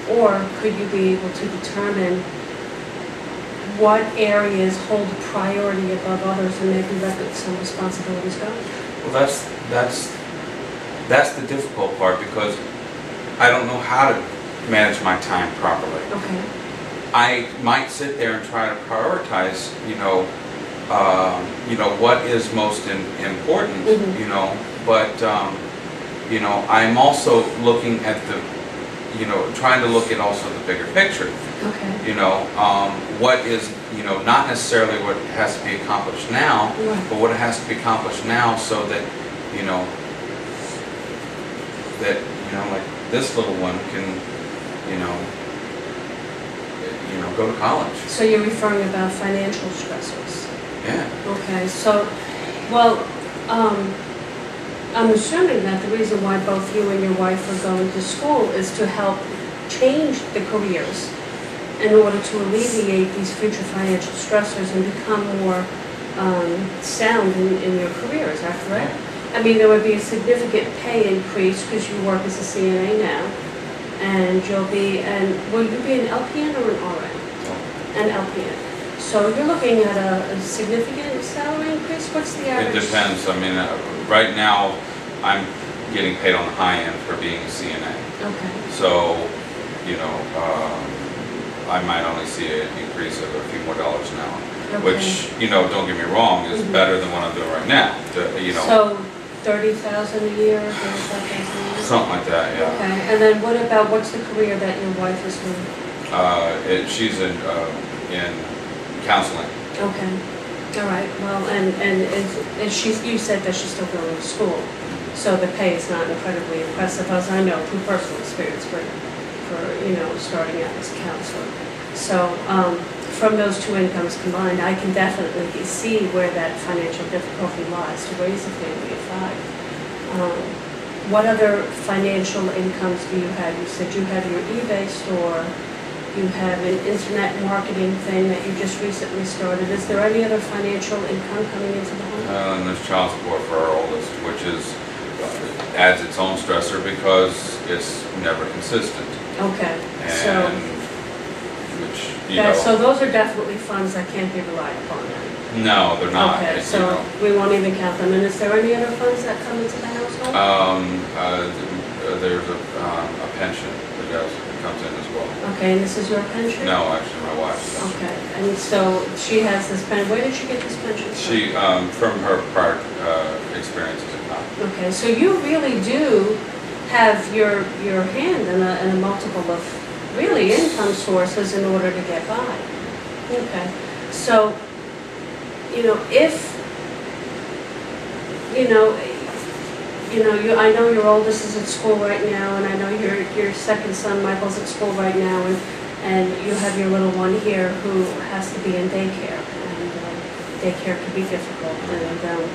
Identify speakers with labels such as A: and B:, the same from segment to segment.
A: Or could you be able to determine what areas hold priority above others and maybe let some responsibilities go?
B: Well, that's the difficult part, because I don't know how to manage my time properly.
A: Okay.
B: I might sit there and try to prioritize, what is most important, but, I'm also looking at trying to look at also the bigger picture.
A: Okay.
B: What is, not necessarily what has to be accomplished now,
A: Right.
B: but what has to be accomplished now so that, like this little one can, go to college.
A: So you're referring about financial stressors?
B: Yeah.
A: Okay, so, well, I'm assuming that the reason why both you and your wife are going to school is to help change the careers in order to alleviate these future financial stressors and become more sound in your career, is that correct?
B: Yeah.
A: I mean, there would be a significant pay increase because you work as a CNA now, and will you be an LPN or an RN? An LPN. So you're looking at a significant salary increase? What's the average?
B: It depends. I mean, right now, I'm getting paid on the high end for being a CNA.
A: Okay.
B: So, I might only see an increase of a few more dollars an hour,
A: Okay.
B: which, don't get me wrong, is better than what I'm doing right now.
A: So 30,000 a year, 35,000 a year?
B: Something like that, yeah.
A: Okay, and then what's the career that your wife is doing?
B: She's in counseling.
A: Okay, all right, well, and you said that she's still going to school, so the pay is not incredibly impressive, as I know from personal experience for starting out as a counselor. So, from those two incomes combined, I can definitely see where that financial difficulty lies to raise a family of 5. What other financial incomes do you have? You said you have your eBay store, you have an internet marketing thing that you just recently started. Is there any other financial income coming into the home?
B: And there's child support for our oldest, which adds its own stressor because it's never consistent.
A: Okay, so those are definitely funds that can't be relied upon then?
B: No, they're not.
A: Okay, so we won't even count them. And is there any other funds that come into the household?
B: There's a pension that comes in as well.
A: Okay, and this is your pension?
B: No, actually, my wife's pension.
A: Okay, and so she has this pension. Where did she get this pension from?
B: She, from her prior experience as a cop.
A: Okay, so you really do have your hand in a multiple of really income sources in order to get by. Okay, so, I know your oldest is at school right now, and I know your second son, Michael's at school right now, and you have your little one here who has to be in daycare, and daycare can be difficult, and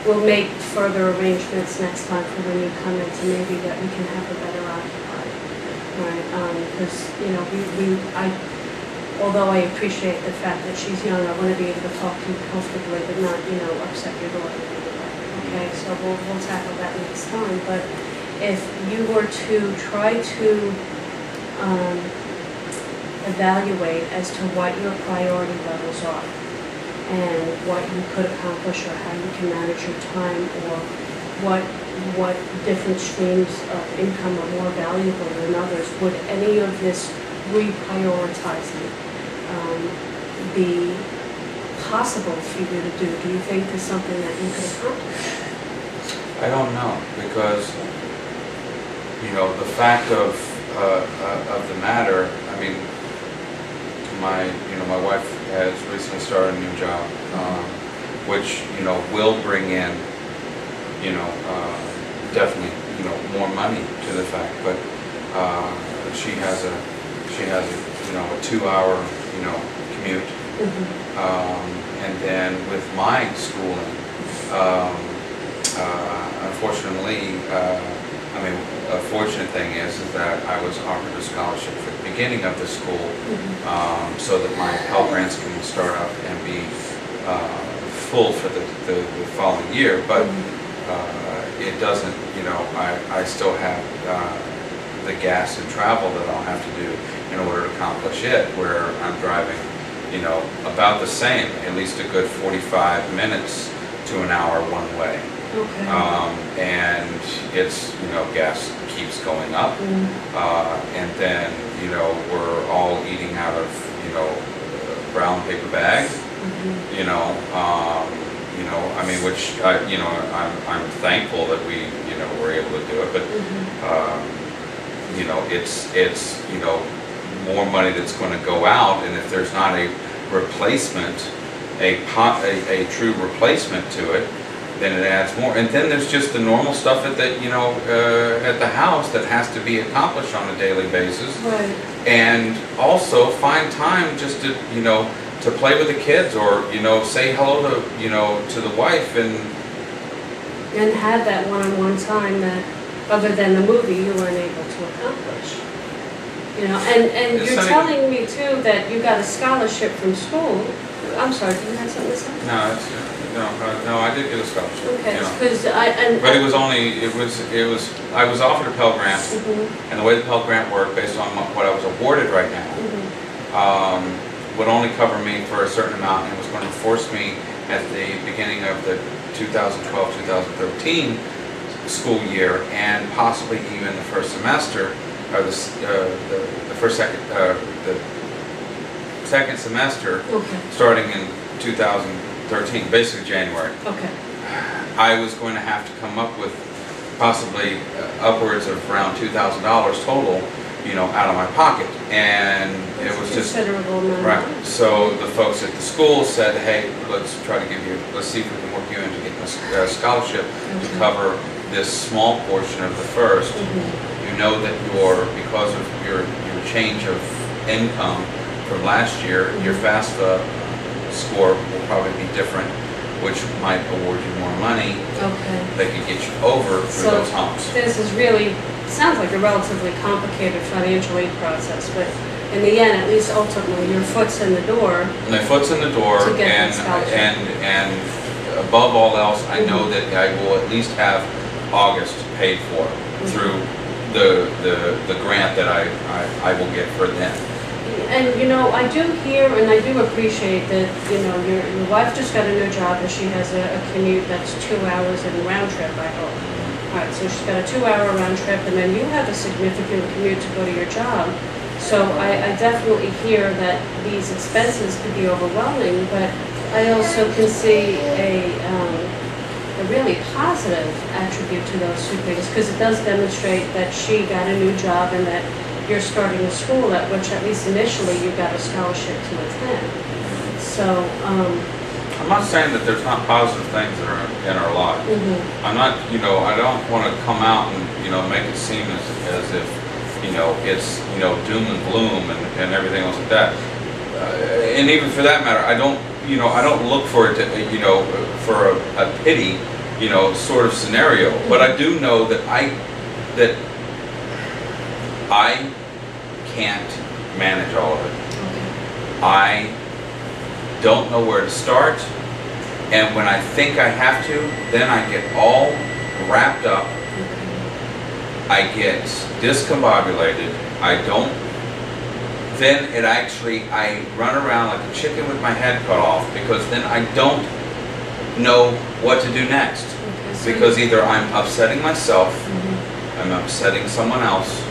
A: we'll make further arrangements next time for when you come in to maybe that we can have a better occupied, right? Because, although I appreciate the fact that she's young, I want to be able to talk to you comfortably, but not, upset your daughter. Okay, so we'll tackle that next time. But if you were to try to evaluate as to what your priority levels are and what you could accomplish or how you can manage your time or what different streams of income are more valuable than others, would any of this reprioritizing be possible for you to do? Do you think there's something that you could accomplish?
B: I don't know, because the fact of the matter. I mean, my wife has recently started a new job, which will bring in definitely more money to the fact, but she has a 2-hour commute. And then with my schooling, unfortunately, a fortunate thing is that I was offered a scholarship for the beginning of the school, so that my Pell Grants can start up and be full for the following year. But it doesn't, I still have the gas and travel that I'll have to do in order to accomplish it, where I'm driving, about the same, at least a good 45 minutes to an hour one way.
A: Okay.
B: And it's, gas keeps going up. And then, we're all eating out of, brown paper bags. Which, I'm thankful that we, were able to do it, but, it's more money that's going to go out, and if there's not a replacement, a true replacement to it, then it adds more. And then there's just the normal stuff at the house that has to be accomplished on a daily basis.
A: Right.
B: And also find time just to, to play with the kids, or, say hello to the wife, and
A: have that one-on-one time that, other than the movie, you weren't able to accomplish. And
B: It's
A: you're
B: not
A: telling me too that you got a scholarship from school. I'm sorry, do you have something to say?
B: No, I did get a scholarship.
A: Okay,
B: you know.
A: because
B: But it was I was offered a Pell Grant, and the way the Pell Grant worked, based on what I was awarded right now, would only cover me for a certain amount, and it was going to force me at the beginning of the 2012-2013 school year, and possibly even the first semester, or the second semester, starting in 2013, basically January.
A: Okay.
B: I was going to have to come up with possibly upwards of around $2,000 total, out of my pocket, and it was just
A: considerable amount.
B: right. So the folks at the school said, "Hey, let's see if we can work you into getting a scholarship to cover this small portion of the first. You know that because of your change of income from last year, your FAFSA score will probably be different, which might award you more money.
A: Okay.
B: That could get you over through those humps."
A: This is really, sounds like a relatively complicated financial aid process, but in the end, at least ultimately, your foot's in the door.
B: My foot's in the door,
A: To get that scholarship.
B: and above all else, I know that I will at least have August paid for through the grant that I will get for them.
A: And I do hear and I do appreciate that, your wife just got a new job and she has a commute that's 2 hours in round trip, I hope. All right, so she's got a 2-hour round trip, and then you have a significant commute to go to your job. So I definitely hear that these expenses could be overwhelming, but I also can see a really positive attribute to those two things, because it does demonstrate that she got a new job and that you're starting a school at which, at least initially, you got a scholarship to attend. So,
B: I'm not saying that there's not positive things that are in our lives. I'm not, I don't want to come out and, make it seem as if, it's, doom and gloom and everything else like that. And even for that matter, I don't look for it to, for a pity, sort of scenario. But I do know that I can't manage all of it. I don't know where to start, and when I think I have to, then I get all wrapped up. I get discombobulated. I run around like a chicken with my head cut off, because then I don't know what to do next. Because either I'm upsetting myself, I'm upsetting someone else,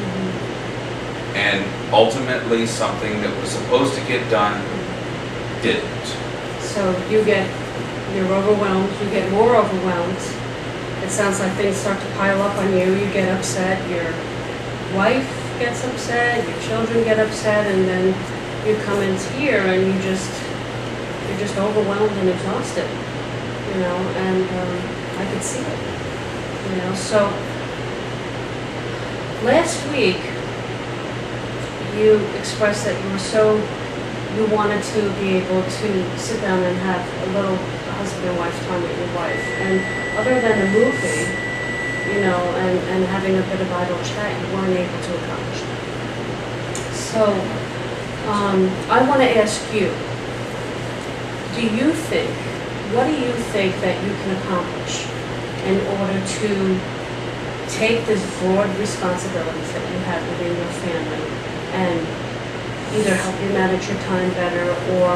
B: and ultimately something that was supposed to get done didn't.
A: So you're overwhelmed, you get more overwhelmed. It sounds like things start to pile up on you, you get upset, your wife gets upset, your children get upset, and then you come in here and you're just overwhelmed and exhausted, and I could see it, So last week, you expressed that you wanted to be able to sit down and have a little husband and wife time with your wife. And other than the movie, and having a bit of idle chat, you weren't able to accomplish that. So, I want to ask you, what do you think that you can accomplish in order to take these broad responsibilities that you have within your family and either help you manage your time better or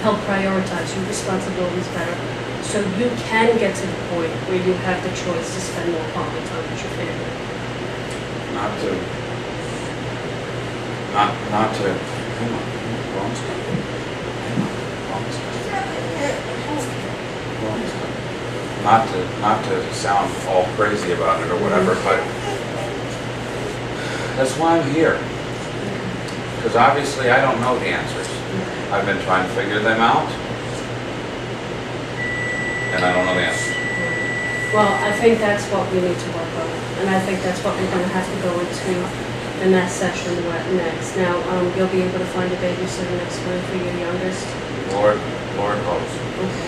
A: help prioritize your responsibilities better, so you can get to the point where you have the choice to spend more quality time with your family.
B: Not to, hang on, wrong stuff. Hang on, wrong stuff. Wrong stuff. Not to sound all crazy about it or whatever, but that's why I'm here. Because obviously I don't know the answers. I've been trying to figure them out, and I don't know the answers.
A: Well, I think that's what we need to work on, and I think that's what we're going to have to go into the next session next. Now, you'll be able to find a babysitter next month for your youngest.
B: Lord knows.
A: Okay.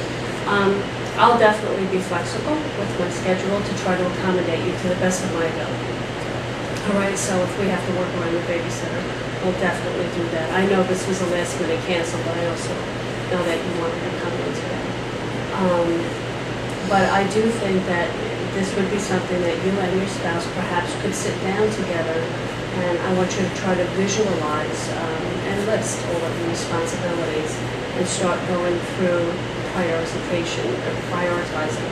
A: I'll definitely be flexible with my schedule to try to accommodate you to the best of my ability. All right, so if we have to work around the babysitter, we'll definitely do that. I know this was a last minute cancel, but I also know that you wanted to come in today. But I do think that this would be something that you and your spouse perhaps could sit down together, and I want you to try to visualize and list all of your responsibilities and start going through prioritizing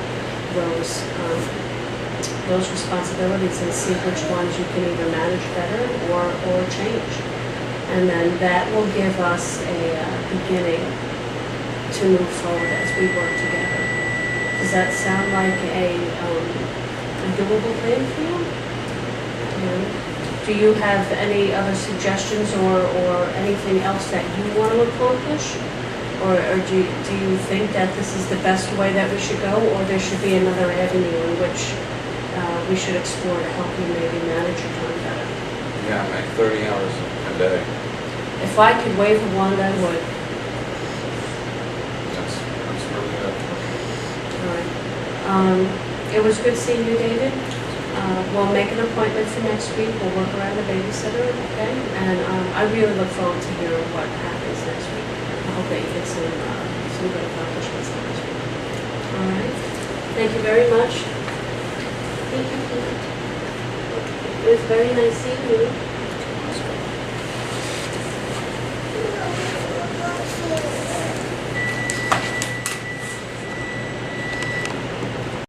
A: those responsibilities and see which ones you can either manage better or change. And then that will give us a beginning to move forward as we work together. Does that sound like a doable plan for you? Do you have any other suggestions or anything else that you want to accomplish? Or do you think that this is the best way that we should go, or there should be another avenue in which we should explore to help you maybe manage your time better?
B: Yeah, I make 30 hours a day.
A: If I could wave a wand, I would.
B: That's really good.
A: All right. It was good seeing you, David. We'll make an appointment for next week. We'll work around the babysitter, okay? And I really look forward to hearing what happens next week. I hope that you get some good accomplishments next week. All right. Thank you very much. Thank you. It was very nice seeing you.